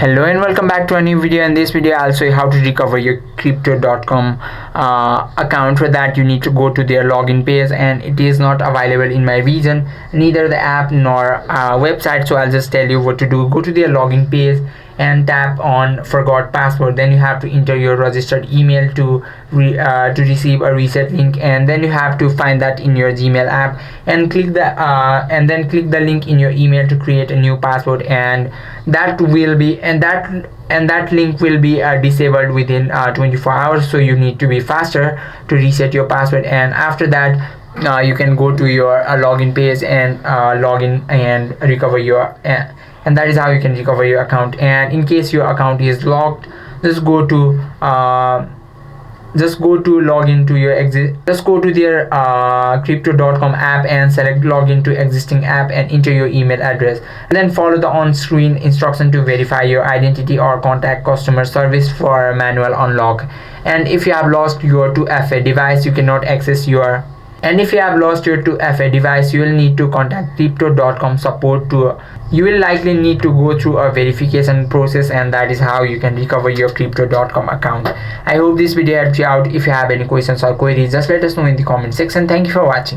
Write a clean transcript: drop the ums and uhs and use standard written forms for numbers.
Hello and welcome back to a new video. In this video I'll show you how to recover your crypto.com account. For that you need to go to their login page, and it is not available in my region, neither the app nor website. So I'll just tell you what to do. Go to their login page and tap on forgot password. Then you have to enter your registered email to receive a reset link, and then you have to find that in your Gmail app and click the link in your email to create a new password, and that link will be disabled within 24 hours. So you need to be faster to reset your password, and after that you can go to your login page and log in and recover your and that is how you can recover your account. And in case your account is locked, just go to their crypto.com app and select login to existing app and enter your email address, and then follow the on-screen instruction to verify your identity or contact customer service for manual unlock. And if you have lost your 2FA device, you cannot access your if you have lost your 2FA device, you will need to contact crypto.com support. You will likely need to go through a verification process, and that is how you can recover your crypto.com account. I hope this video helped you out. If you have any questions or queries, just let us know in the comment section. Thank you for watching.